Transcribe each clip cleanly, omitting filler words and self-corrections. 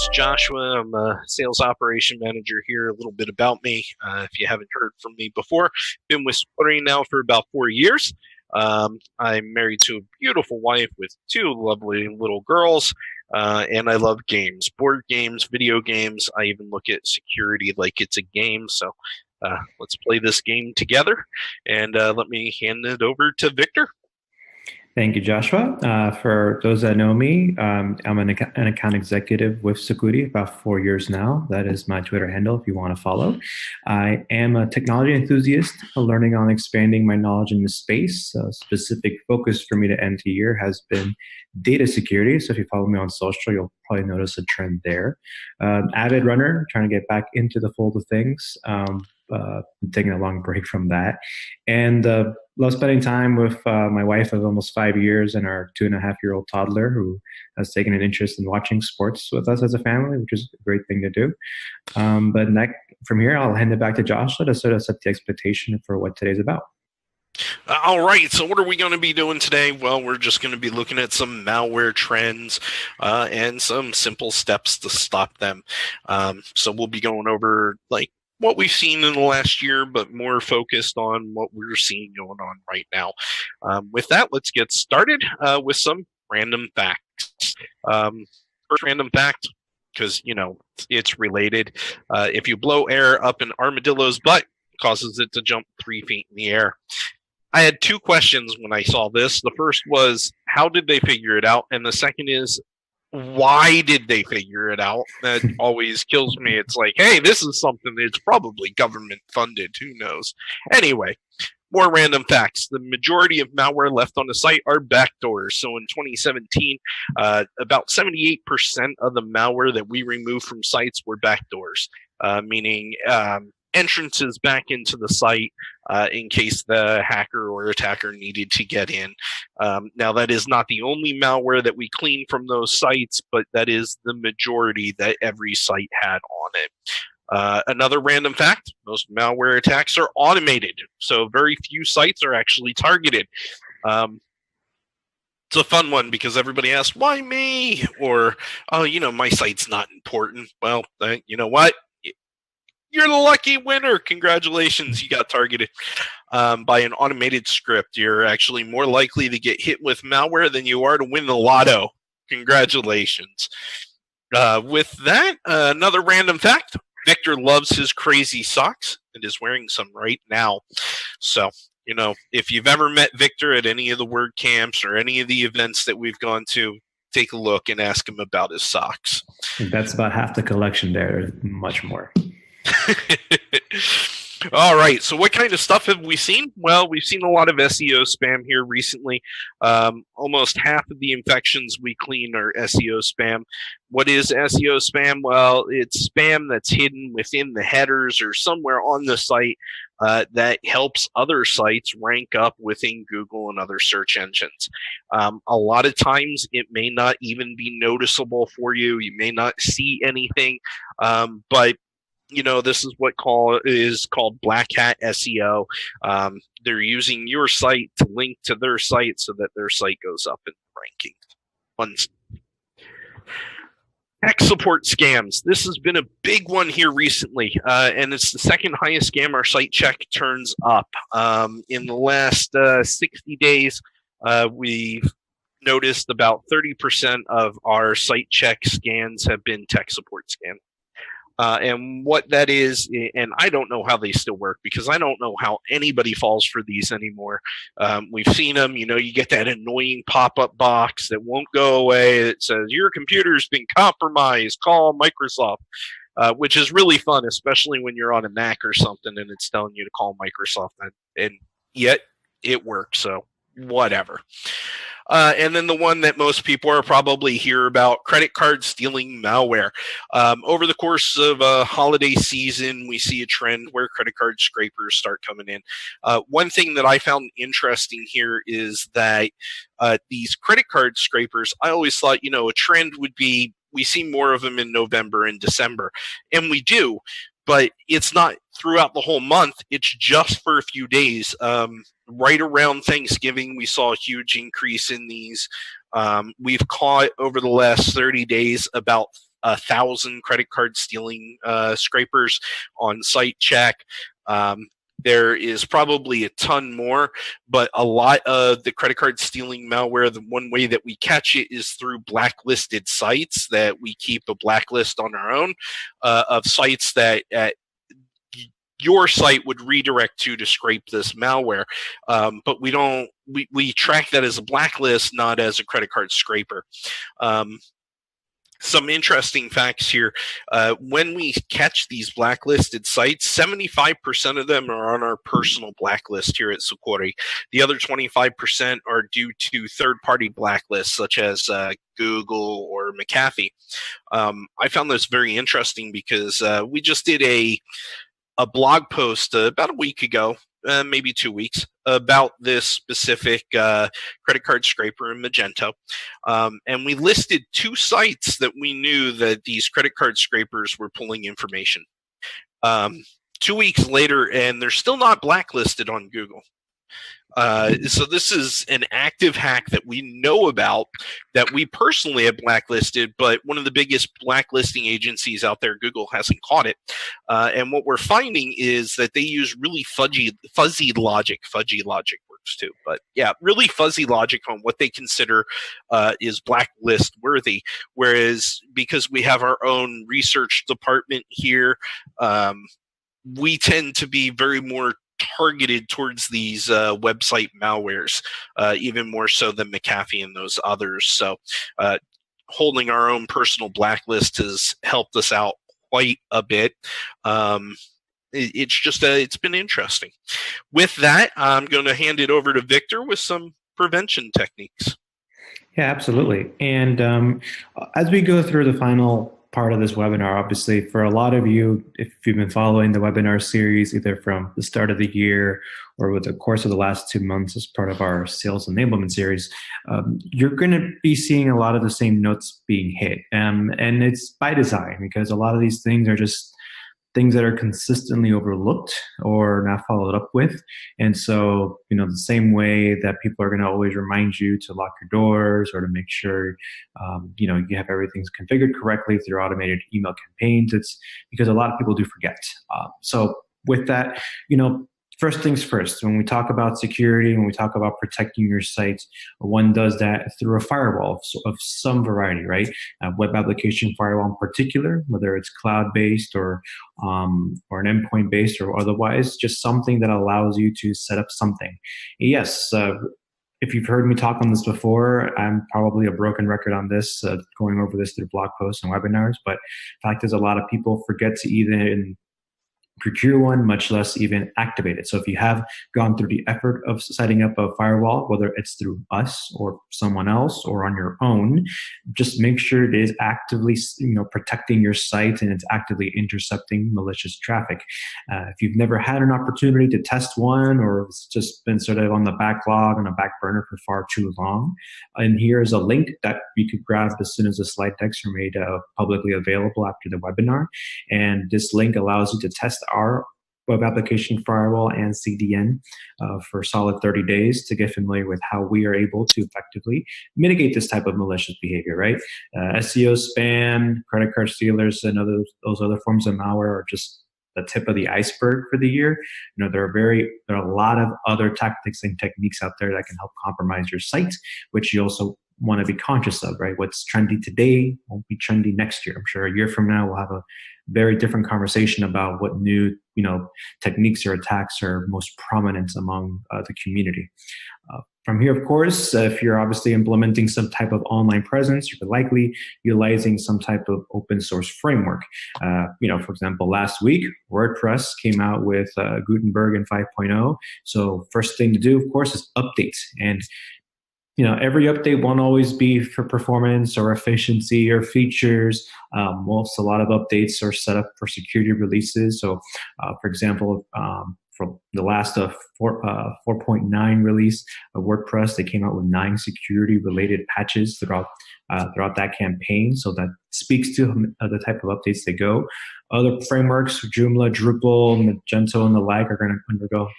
is Joshua. I'm a sales operation manager here. A little bit about me, if you haven't heard from me before. Been with Sucuri now for about 4 years. I'm married to a beautiful wife with 2 lovely little girls, and I love games, board games, video games. I even look at security like it's a game. So let's play this game together, and let me hand it over to Victor. Thank you, Joshua. For those that know me, I'm an account executive with Sucuri about 4 years now. That is my Twitter handle if you want to follow. I am a technology enthusiast, learning on expanding my knowledge in the space. A specific focus for me to end the year has been data security. So if you follow me on social, you'll probably notice a trend there. Avid runner, trying to get back into the fold of things. Taking a long break from that, and love spending time with my wife of almost 5 years and our 2.5-year-old toddler who has taken an interest in watching sports with us as a family, which is a great thing to do. But from here, I'll hand it back to Joshua to sort of set the expectation for what today's about. All right, so what are we going to be doing today? Well, we're just going to be looking at some malware trends and some simple steps to stop them. So we'll be going over what we've seen in the last year, but more focused on what we're seeing going on right now. With that, let's get started with some random facts. First random fact, because, it's related. If you blow air up an armadillo's butt, it causes it to jump 3 feet in the air. I had 2 questions when I saw this. The first was, how did they figure it out? And the second is, why did they figure it out? That always kills me. It's like, hey, this is something that's probably government funded. Who knows? Anyway, more random facts. The majority of malware left on the site are backdoors. So in 2017, about 78% of the malware that we removed from sites were backdoors, meaning entrances back into the site in case the hacker or attacker needed to get in. Now, that is not the only malware that we clean from those sites, but that is the majority that every site had on it. Another random fact, most malware attacks are automated, so very few sites are actually targeted. It's a fun one because everybody asks, why me? Or, oh, my site's not important. Well, you know what? You're the lucky winner. Congratulations, you got targeted by an automated script. You're actually more likely to get hit with malware than you are to win the lotto. Congratulations. With that, another random fact. Victor loves his crazy socks and is wearing some right now. So, if you've ever met Victor at any of the word camps or any of the events that we've gone to, take a look and ask him about his socks. That's about half the collection there. There's much more. All right, so what kind of stuff have we seen? Well, we've seen a lot of SEO spam here recently. Almost half of the infections we clean are SEO spam. What is SEO spam? Well, it's spam that's hidden within the headers or somewhere on the site that helps other sites rank up within Google and other search engines. A lot of times it may not even be noticeable for you. You may not see anything, but this is what is called black hat SEO. They're using your site to link to their site so that their site goes up in the rankings. Tech support scams. This has been a big one here recently, and it's the second highest scam our site check turns up. In the last 60 days, we've noticed about 30% of our site check scans have been tech support scams. And what that is, and I don't know how they still work because I don't know how anybody falls for these anymore. We've seen them, you get that annoying pop-up box that won't go away that says, your computer's been compromised, call Microsoft, which is really fun, especially when you're on a Mac or something and it's telling you to call Microsoft, and yet it works, so whatever. And then the one that most people are probably hear about, credit card stealing malware. Over the course of a holiday season, we see a trend where credit card scrapers start coming in. One thing that I found interesting here is that these credit card scrapers, I always thought, a trend would be we see more of them in November and December, and we do. But it's not throughout the whole month. It's just for a few days. Right around Thanksgiving, we saw a huge increase in these. We've caught over the last 30 days about 1,000 credit card stealing scrapers on site check. There is probably a ton more, but a lot of the credit card stealing malware, the one way that we catch it is through blacklisted sites that we keep a blacklist on our own of sites that your site would redirect to scrape this malware. But we track that as a blacklist, not as a credit card scraper. Some interesting facts here. When we catch these blacklisted sites, 75% of them are on our personal blacklist here at Sucuri. The other 25% are due to third-party blacklists, such as Google or McAfee. I found this very interesting because we just did a blog post about a week ago, maybe 2 weeks, about this specific credit card scraper in Magento. And we listed 2 sites that we knew that these credit card scrapers were pulling information. 2 weeks later, and they're still not blacklisted on Google. So this is an active hack that we know about, that we personally have blacklisted, but one of the biggest blacklisting agencies out there, Google, hasn't caught it. And what we're finding is that they use really fuzzy logic. Fudgy logic works too, but yeah, really fuzzy logic on what they consider is blacklist worthy. Whereas because we have our own research department here, we tend to be very more targeted towards these website malwares, even more so than McAfee and those others. So holding our own personal blacklist has helped us out quite a bit. It's been interesting. With that, I'm going to hand it over to Victor with some prevention techniques. Yeah, absolutely. And as we go through the final part of this webinar, obviously, for a lot of you, if you've been following the webinar series, either from the start of the year or with the course of the last 2 months as part of our sales enablement series, you're going to be seeing a lot of the same notes being hit. And it's by design, because a lot of these things are just things that are consistently overlooked or not followed up with. And so, the same way that people are going to always remind you to lock your doors or to make sure, you have everything configured correctly through automated email campaigns, it's because a lot of people do forget. So with that, first things first, when we talk about security, when we talk about protecting your site, one does that through a firewall of some variety, right? Web application firewall in particular, whether it's cloud-based or an endpoint-based or otherwise, just something that allows you to set up something. Yes, if you've heard me talk on this before, I'm probably a broken record on this, going over this through blog posts and webinars, but the fact is a lot of people forget to even procure one, much less even activate it. So if you have gone through the effort of setting up a firewall, whether it's through us or someone else or on your own, just make sure it is actively, protecting your site and it's actively intercepting malicious traffic. If you've never had an opportunity to test one, or it's just been sort of on the backlog, on a back burner for far too long, and here's a link that you could grab as soon as the slide decks are made publicly available after the webinar. And this link allows you to test our web application firewall and CDN for solid 30 days to get familiar with how we are able to effectively mitigate this type of malicious behavior, right? SEO spam, credit card stealers, and those other forms of malware are just the tip of the iceberg for the year. There are a lot of other tactics and techniques out there that can help compromise your site, which you also want to be conscious of, right? What's trendy today won't be trendy next year. I'm sure a year from now we'll have a very different conversation about what new, techniques or attacks are most prominent among the community. From here, of course, if you're obviously implementing some type of online presence, you're likely utilizing some type of open source framework. For example, last week, WordPress came out with Gutenberg in 5.0. So first thing to do, of course, is update. And every update won't always be for performance or efficiency or features. A lot of updates are set up for security releases. So, for example, for the last 4.9 release of WordPress, they came out with 9 security-related patches throughout that campaign. So that speaks to the type of updates they go. Other frameworks, Joomla, Drupal, Magento, and the like, are going to undergo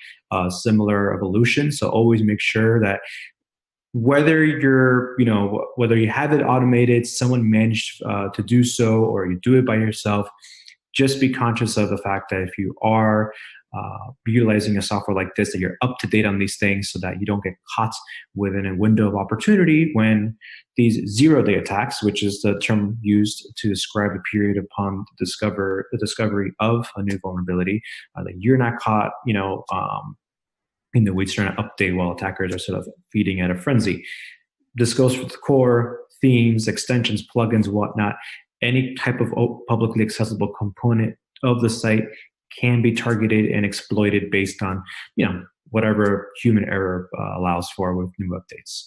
similar evolution. So always make sure that whether whether you have it automated, someone managed to do so, or you do it by yourself, just be conscious of the fact that if you are utilizing a software like this, that you're up to date on these things so that you don't get caught within a window of opportunity when these zero-day attacks, which is the term used to describe the period upon the discovery of a new vulnerability, that you're not caught, in the weeds trying to update while attackers are sort of feeding at a frenzy. This goes for the core, themes, extensions, plugins, whatnot. Any type of publicly accessible component of the site can be targeted and exploited based on, whatever human error allows for with new updates.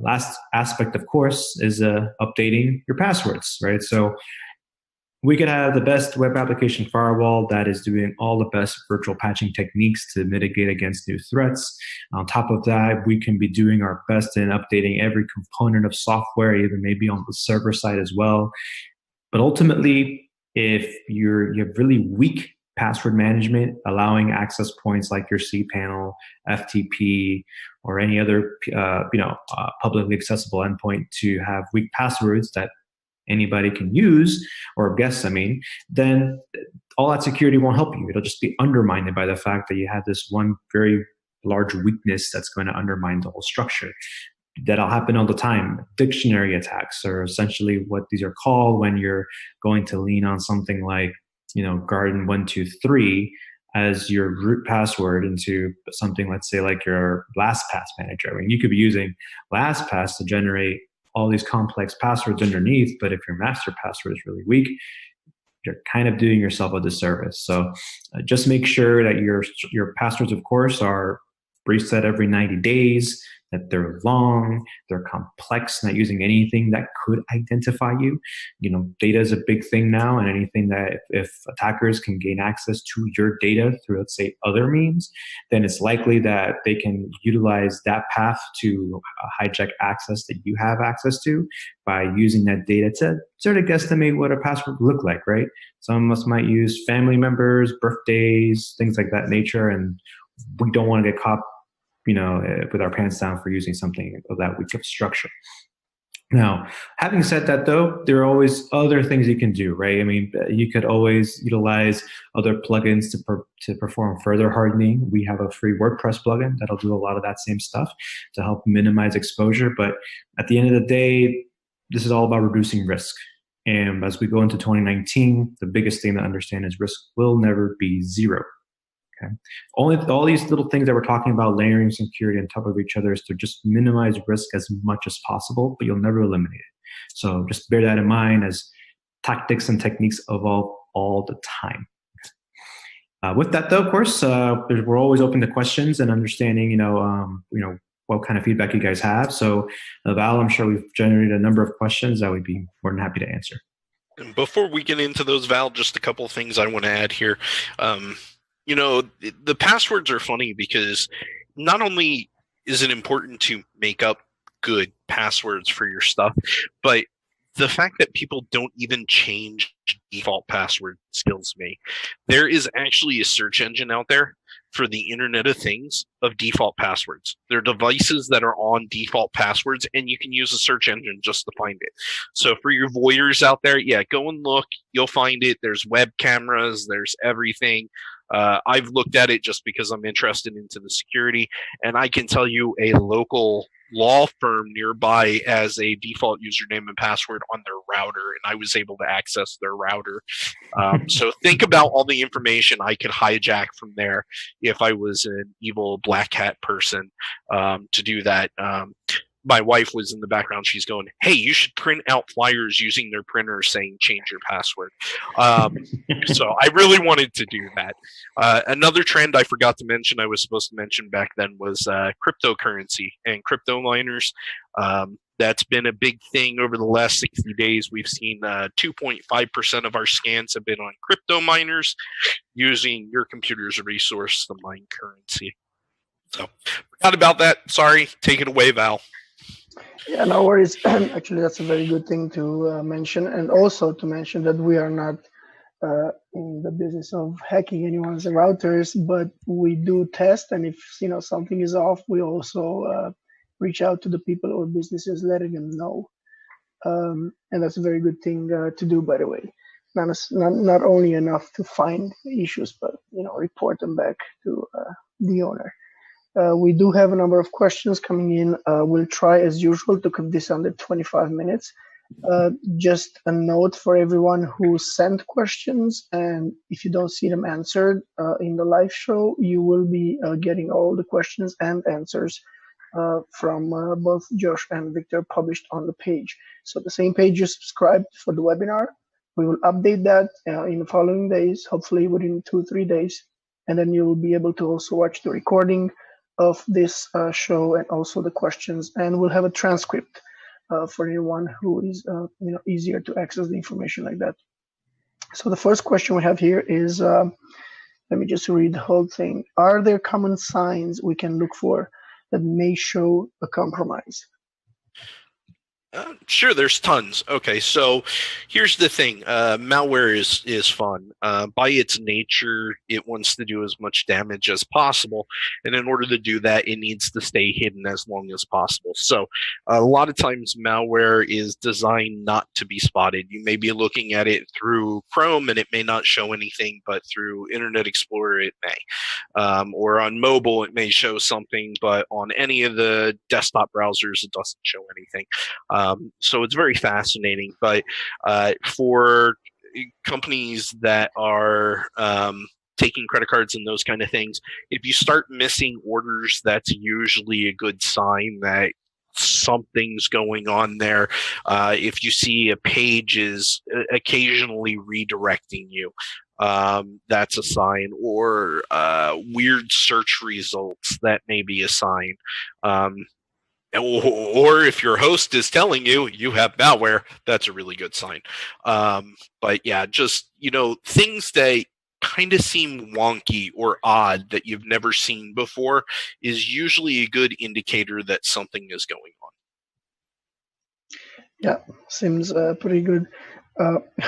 Last aspect, of course, is updating your passwords, right? So we could have the best web application firewall that is doing all the best virtual patching techniques to mitigate against new threats. On top of that, we can be doing our best in updating every component of software, even maybe on the server side as well. But ultimately, if you have really weak password management, allowing access points like your cPanel, FTP, or any other publicly accessible endpoint to have weak passwords that anybody can use, or guess, then all that security won't help you. It'll just be undermined by the fact that you have this one very large weakness that's going to undermine the whole structure. That'll happen all the time. Dictionary attacks are essentially what these are called when you're going to lean on something like, Garden123 as your root password into something, let's say, like your LastPass manager. You could be using LastPass to generate all these complex passwords underneath, but if your master password is really weak, you're kind of doing yourself a disservice. So just make sure that your passwords, of course, are reset every 90 days, that they're long, they're complex, not using anything that could identify you. Data is a big thing now, and anything that if attackers can gain access to your data through, let's say, other means, then it's likely that they can utilize that path to hijack access that you have access to by using that data to sort of guesstimate what a password would look like, right? Some of us might use family members, birthdays, things like that nature, and we don't want to get caught with our pants down for using something of that weak of structure. Now, having said that, though, there are always other things you can do, right? You could always utilize other plugins to perform further hardening. We have a free WordPress plugin that'll do a lot of that same stuff to help minimize exposure. But at the end of the day, this is all about reducing risk. And as we go into 2019, the biggest thing to understand is risk will never be zero. Okay. All these little things that we're talking about, layering security on top of each other, is to just minimize risk as much as possible, but you'll never eliminate it. So just bear that in mind as tactics and techniques evolve all the time. With that, though, of course, we're always open to questions and understanding, what kind of feedback you guys have. So, Val, I'm sure we've generated a number of questions that we'd be more than happy to answer. And before we get into those, Val, just a couple of things I want to add here. The passwords are funny because not only is it important to make up good passwords for your stuff, but the fact that people don't even change default password kills me. There is actually a search engine out there for the Internet of Things of default passwords. There are devices that are on default passwords, and you can use a search engine just to find it. So for your voyeurs out there, go and look. You'll find it. There's web cameras. There's everything. I've looked at it just because I'm interested into the security, and I can tell you a local law firm nearby as a default username and password on their router, and I was able to access their router. So think about all the information I could hijack from there if I was an evil black hat person to do that. My wife was in the background. She's going, "Hey, you should print out flyers using their printer saying change your password." So I really wanted to do that. Another trend I forgot to mention, I was supposed to mention back then, was cryptocurrency and crypto miners. That's been a big thing over the last 60 days. We've seen 2.5% of our scans have been on crypto miners using your computer's resource to mine currency. So forgot about that. Sorry. Take it away, Val. Yeah, no worries. Actually, that's a very good thing to mention, and also to mention that we are not in the business of hacking anyone's routers, but we do test, and if something is off, we also reach out to the people or businesses, letting them know. And that's a very good thing to do, by the way. Not only enough to find issues, but report them back to the owner. We do have a number of questions coming in. We'll try, as usual, to keep this under 25 minutes. Just a note for everyone who sent questions, and if you don't see them answered in the live show, you will be getting all the questions and answers from both Josh and Victor published on the page. So the same page you subscribed for the webinar, we will update that in the following days, hopefully within 2-3 days, and then you will be able to also watch the recording of this show and also the questions, and we'll have a transcript for anyone who is easier to access the information like that. So the first question we have here is, let me just read the whole thing. Are there common signs we can look for that may show a compromise? Sure, there's tons. Okay, so here's the thing. Malware is fun. By its nature, it wants to do as much damage as possible. And in order to do that, it needs to stay hidden as long as possible. So a lot of times malware is designed not to be spotted. You may be looking at it through Chrome and it may not show anything, but through Internet Explorer, it may. Or on mobile, it may show something, but on any of the desktop browsers, it doesn't show anything. So it's very fascinating, but for companies that are taking credit cards and those kind of things, if you start missing orders, that's usually a good sign that something's going on there. If you see a page is occasionally redirecting you, that's a sign, or weird search results, that may be a sign. Or if your host is telling you have malware, that's a really good sign. But yeah, just, things that kind of seem wonky or odd that you've never seen before is usually a good indicator that something is going on. Yeah, seems pretty good.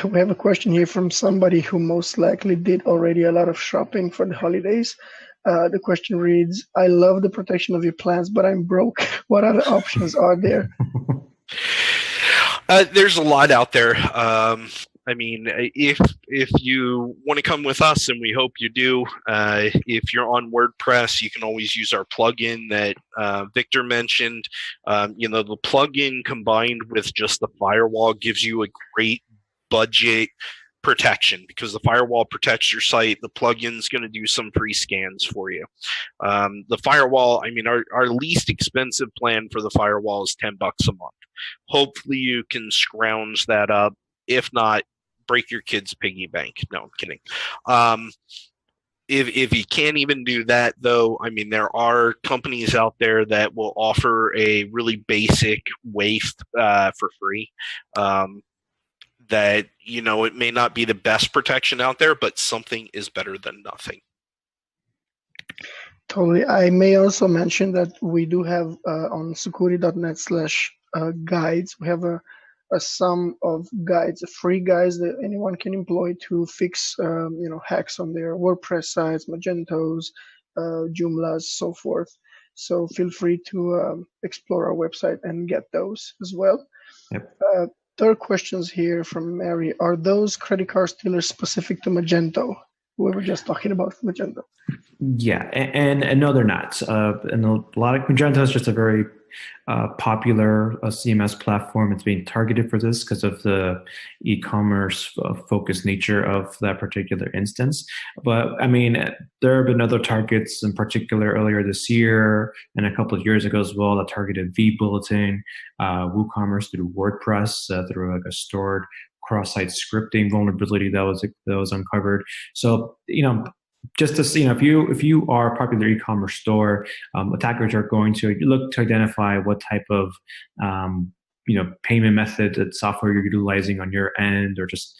We have a question here from somebody who most likely did already a lot of shopping for the holidays. The question reads, I love the protection of your plans, but I'm broke. What other options are there? There's a lot out there. I mean, if you want to come with us, and we hope you do, if you're on WordPress, you can always use our plugin that Victor mentioned. The plugin combined with just the firewall gives you a great budget protection, because the firewall protects your site. The plugin's going to do some pre-scans for you. The firewall, I mean, our least expensive plan for the firewall is $10 a month. Hopefully you can scrounge that up. If not, break your kid's piggy bank. No, I'm kidding. If you can't even do that, though, I mean, there are companies out there that will offer a really basic waste for free. That, it may not be the best protection out there, but something is better than nothing. Totally. I may also mention that we do have on sucuri.net/guides, we have a sum of guides, free guides that anyone can employ to fix, hacks on their WordPress sites, Magentos, Joomlas, so forth. So feel free to explore our website and get those as well. Yep. Third questions here from Mary. Are those credit card stealers specific to Magento? We were just talking about Magento. Yeah, and no, they're not. And a lot of Magento is just a very popular CMS platform. It's being targeted for this because of the e-commerce focused nature of that particular instance. But I mean, there have been other targets, in particular earlier this year and a couple of years ago as well, that targeted vBulletin, WooCommerce through WordPress, through like a stored cross-site scripting vulnerability that was uncovered. So, just to see, if you are a popular e-commerce store, attackers are going to look to identify what type of payment method and software you're utilizing on your end, or just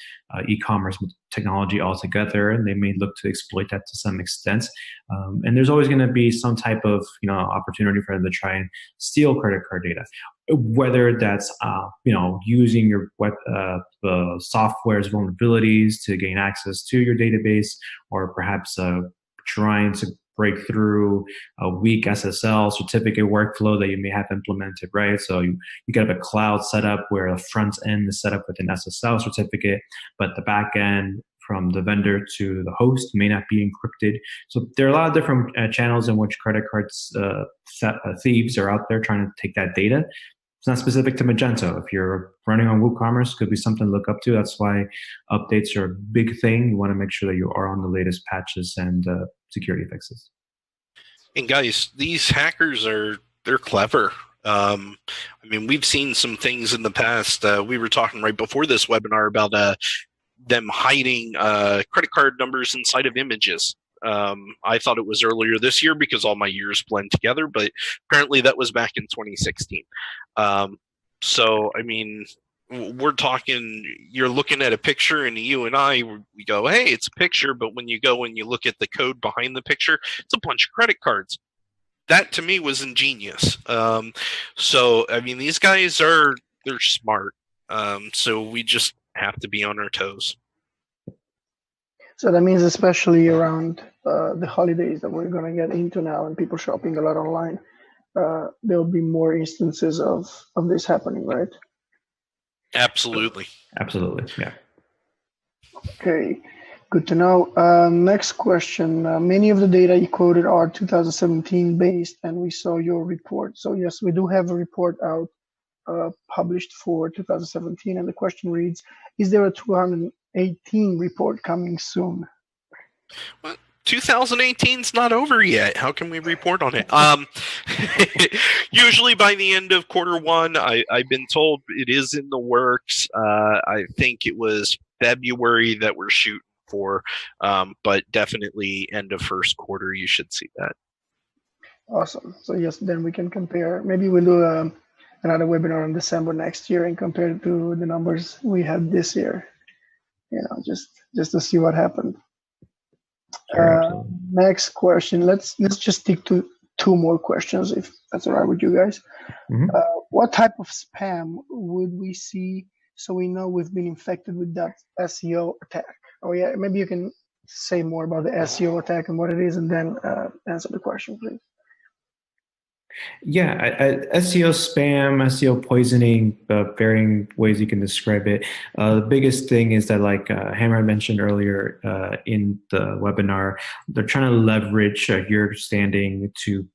e-commerce technology altogether, and they may look to exploit that to some extent. And there's always going to be some type of opportunity for them to try and steal credit card data, whether that's using your the software's vulnerabilities to gain access to your database, or perhaps trying to break through a weak SSL certificate workflow that you may have implemented, right? So you could have a cloud setup where the front end is set up with an SSL certificate, but the back end from the vendor to the host may not be encrypted. So there are a lot of different channels in which credit cards thieves are out there trying to take that data. It's not specific to Magento. If you're running on WooCommerce, could be something to look up to. That's why updates are a big thing. You want to make sure that you are on the latest patches and security fixes. And guys, these hackers they're clever. I mean, we've seen some things in the past. We were talking right before this webinar about them hiding credit card numbers inside of images. I thought it was earlier this year because all my years blend together, but apparently that was back in 2016. So, I mean, we're talking, you're looking at a picture and you and I, we go, hey, it's a picture. But when you go and you look at the code behind the picture, it's a bunch of credit cards. That to me was ingenious. So, I mean, these guys they're smart. So we just have to be on our toes. So that means especially around the holidays that we're going to get into now and people shopping a lot online, there'll be more instances of this happening, right? Absolutely. Absolutely, yeah. Okay, good to know. Next question. Many of the data you quoted are 2017 based, and we saw your report. So yes, we do have a report out published for 2017, and the question reads, is there a 2018 report coming soon? Well, 2018's not over yet. How can we report on it? Usually by the end of Q1, I've been told it is in the works. I think it was February that we're shooting for, but definitely end of first quarter, you should see that. Awesome. So yes, then we can compare. Maybe we'll do another webinar in December next year and compare it to the numbers we had this year. You know, just to see what happened. Sure, next question. Let's just stick to two more questions, if that's all right with you guys. Mm-hmm. What type of spam would we see so we know we've been infected with that SEO attack? Oh yeah, maybe you can say more about the SEO attack and what it is, and then answer the question, please. Yeah, SEO spam, SEO poisoning, varying ways you can describe it. The biggest thing is that, like Hammer mentioned earlier in the webinar, they're trying to leverage your standing to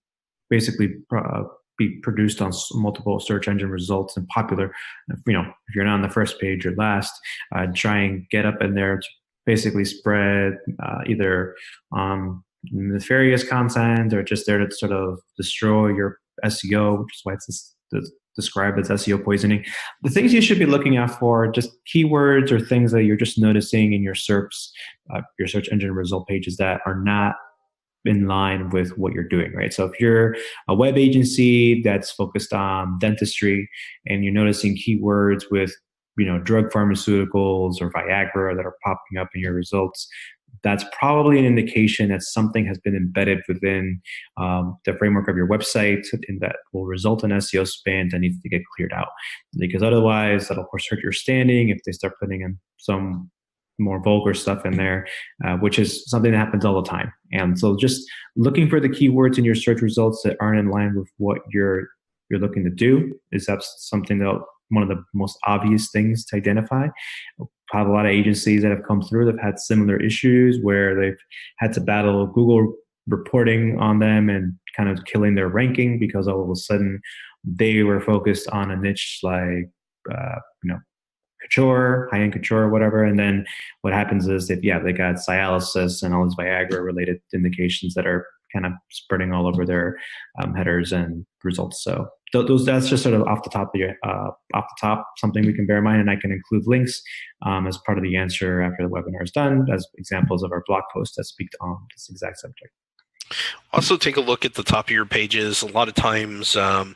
basically be produced on multiple search engine results and popular. You know, if you're not on the first page or last, try and get up in there to basically spread either nefarious content or just there to sort of destroy your SEO, which is why it's described as SEO poisoning. The things you should be looking out for, just keywords or things that you're just noticing in your SERPs, your search engine result pages that are not in line with what you're doing, right? So if you're a web agency that's focused on dentistry and you're noticing keywords with, you know, drug pharmaceuticals or Viagra that are popping up in your results, that's probably an indication that something has been embedded within the framework of your website, and that will result in SEO spam that needs to get cleared out. Because otherwise, that'll of course hurt your standing if they start putting in some more vulgar stuff in there, which is something that happens all the time. And so just looking for the keywords in your search results that aren't in line with what you're looking to do is something that one of the most obvious things to identify. I have a lot of agencies that have come through that have had similar issues where they've had to battle Google reporting on them and kind of killing their ranking because all of a sudden they were focused on a niche like, couture, high-end couture, whatever. And then what happens is that, they got Cialis and all these Viagra-related indications that are kind of spreading all over their headers and results. So that's just sort of off the top, something we can bear in mind, and I can include links as part of the answer after the webinar is done as examples of our blog posts that speak on this exact subject. Also, take a look at the top of your pages. A lot of times, some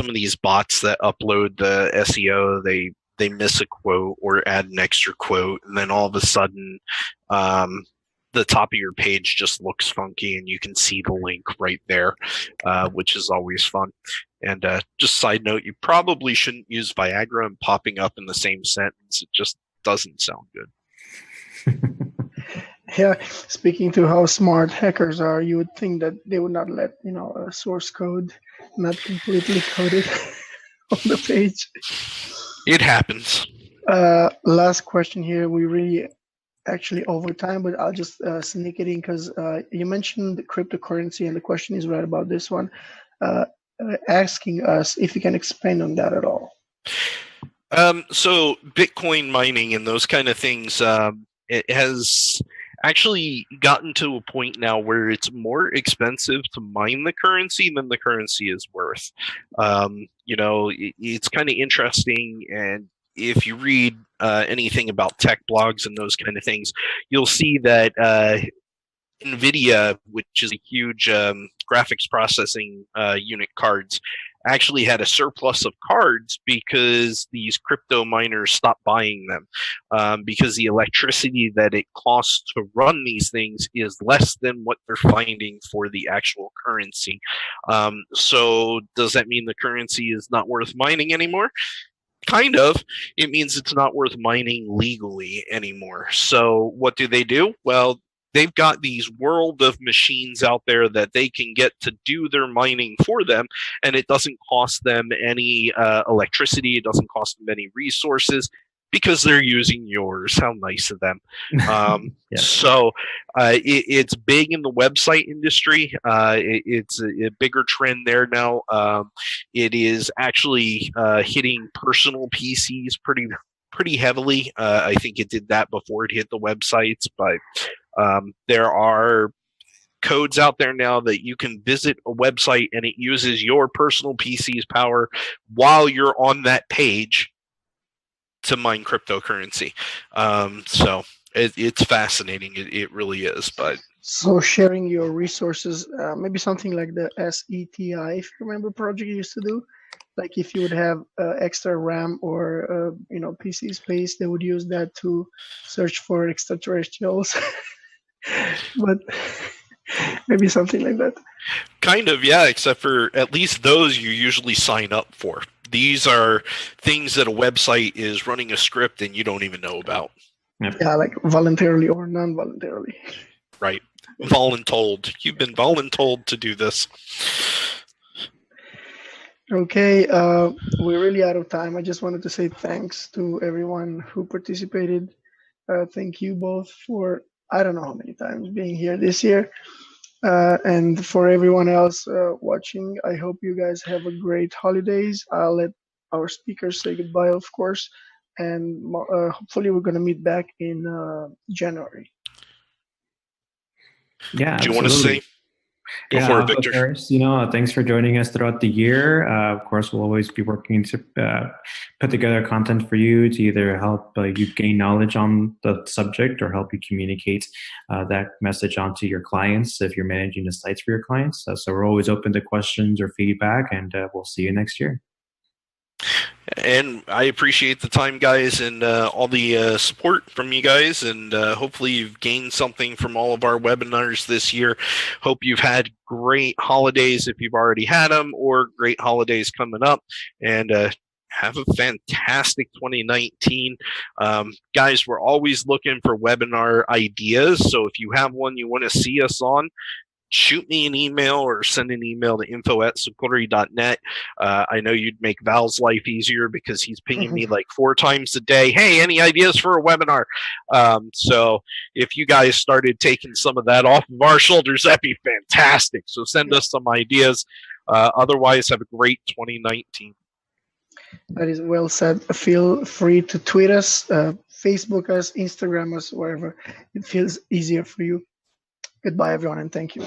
of these bots that upload the SEO, they miss a quote or add an extra quote, and then all of a sudden, the top of your page just looks funky, and you can see the link right there, which is always fun. And just side note, you probably shouldn't use Viagra and popping up in the same sentence. It just doesn't sound good. Yeah, speaking to how smart hackers are, you would think that they would not let a source code not completely coded on the page. It happens. Last question here. We really actually over time, but I'll just sneak it in because you mentioned the cryptocurrency, and the question is right about this one, asking us if you can expand on that at all. So Bitcoin mining and those kind of things, it has actually gotten to a point now where it's more expensive to mine the currency than the currency is worth. It's kind of interesting, and if you read anything about tech blogs and those kind of things, you'll see that NVIDIA, which is a huge graphics processing unit cards, actually had a surplus of cards because these crypto miners stopped buying them because the electricity that it costs to run these things is less than what they're finding for the actual currency. So does that mean the currency is not worth mining anymore? Kind of. It means it's not worth mining legally anymore. So what do? Well, they've got these world of machines out there that they can get to do their mining for them, and it doesn't cost them any electricity. It doesn't cost them any resources because they're using yours. How nice of them. Yeah. So it's big in the website industry. It's a bigger trend there now. It is actually hitting personal PCs pretty heavily. I think it did that before it hit the websites, but there are codes out there now that you can visit a website and it uses your personal PC's power while you're on that page to mine cryptocurrency. So it's fascinating. It really is. But so sharing your resources, maybe something like the SETI, if you remember, project you used to do. Like if you would have extra RAM or PC space, they would use that to search for extraterrestrials. But maybe something like that. Kind of, yeah, except for at least those you usually sign up for. These are things that a website is running a script and you don't even know about. Yeah, like voluntarily or non-voluntarily. Right. Voluntold. You've been voluntold to do this. Okay, we're really out of time. I just wanted to say thanks to everyone who participated. Thank you both for, I don't know how many times, being here this year. And for everyone else watching, I hope you guys have a great holidays. I'll let our speakers say goodbye, of course, and hopefully we're going to meet back in January. Yeah, do you want to say? Yeah, Before Victor. first, thanks for joining us throughout the year. Of course, we'll always be working to put together content for you to either help you gain knowledge on the subject or help you communicate that message onto your clients if you're managing the sites for your clients. So we're always open to questions or feedback, and we'll see you next year. And I appreciate the time, guys, and all the support from you guys. And hopefully you've gained something from all of our webinars this year. Hope you've had great holidays if you've already had them, or great holidays coming up. And have a fantastic 2019. Guys, we're always looking for webinar ideas. So if you have one you want to see us on, shoot me an email or send an email to info@sucuri.net. I know you'd make Val's life easier because he's pinging me like 4 times a day. Hey, any ideas for a webinar? So if you guys started taking some of that off of our shoulders, that'd be fantastic. So send us some ideas. Otherwise, have a great 2019. That is well said. Feel free to tweet us, Facebook us, Instagram us, wherever it feels easier for you. Goodbye, everyone, and thank you.